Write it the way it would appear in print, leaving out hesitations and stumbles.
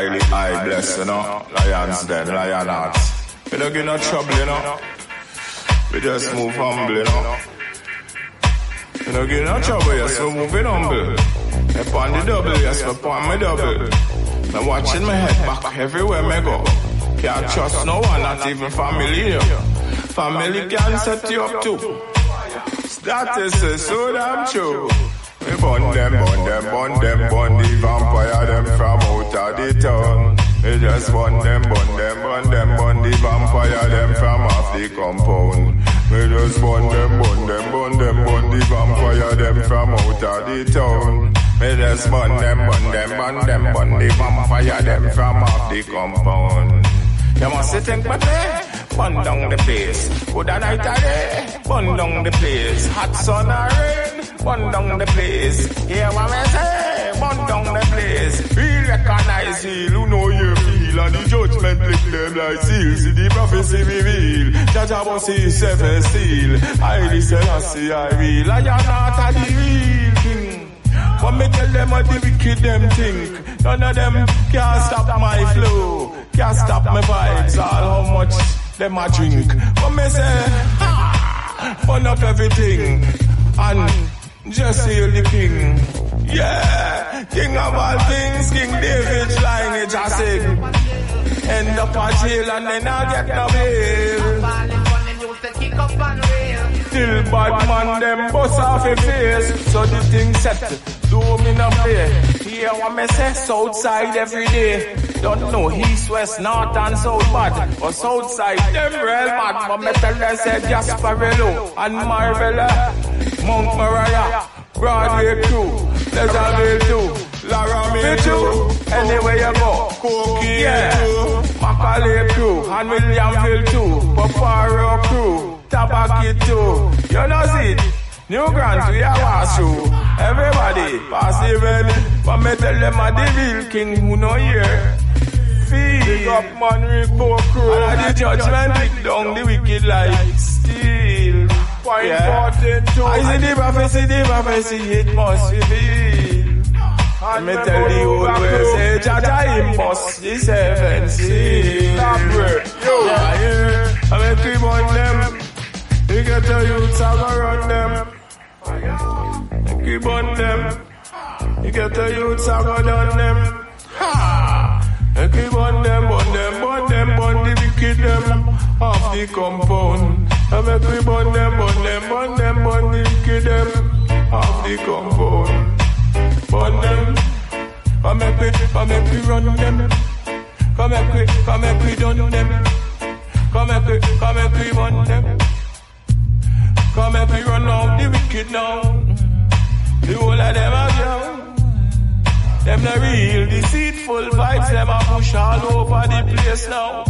highly high blessed, you know. Lions then, lion hearts. We don't get no trouble, you know. We just move humble, you know. We don't get no trouble, yes, we moving humble. Upon the double, yes, upon my double. I'm watching my head back everywhere I go. Can't trust no one, not even family. Family can set you up too. That is so damn true. We burn them, the vampire them from out of the town. We just burn them, the vampire them from off the compound. We just burn them, the vampire them from out of the town. We just burn them, the vampire them from off the compound. You must think but burn down the place. Good night a day, burn down the place. Hot sun or rain, burn down the place. Hear what I say? Burn down the place. We recognize heal, who know you feel, and the judgment lick them like seals. See the prophecy reveal. Jaja was his seven seal. I listen and see I real. I am not a the real king. But me tell them what the wicked them think. None of them can stop my flow, can't stop my vibes, all how much them a drink. But me say, burn up everything and just hail the king. Yeah, king of all things, King David's lineage I sing. End up a jail and then I get no bail. Till bad man them bust off a face. So the thing set, do me no play. Hear what me say, Southside every day. Don't know east, west, north and south bad. But Southside them real bad. But me tell them say Gasparello and Marvella, Mount Moriah, Broadway too, Pleasantville too, Laramie too. Anywhere you go, Cookie too, Macaulay too, and Williamville too, Paparo too, Tabaki too. You know see it? New Grant we are pass through. Everybody pass the red. But me tell them a the real king who no hear. Big up man Rico crew. And the judgment pick down the wicked like steel. Yeah. I see the prophecy, it must reveal. And me tell the old way, say Jaja him bust the seven seal. Yeah. I make we burn them. You get the youths I go run them. Keep on them. You get the youths I go down them. Ha! Keep on them, burn the wicked them off the compound. I make we burn them, burn the wicked them off the compound. Burn them. I make we run them. Come make we done them. Come make we run them. Come make we run out the wicked now. The whole of them are young. Them the real deceitful vibes, them a push all over the place now.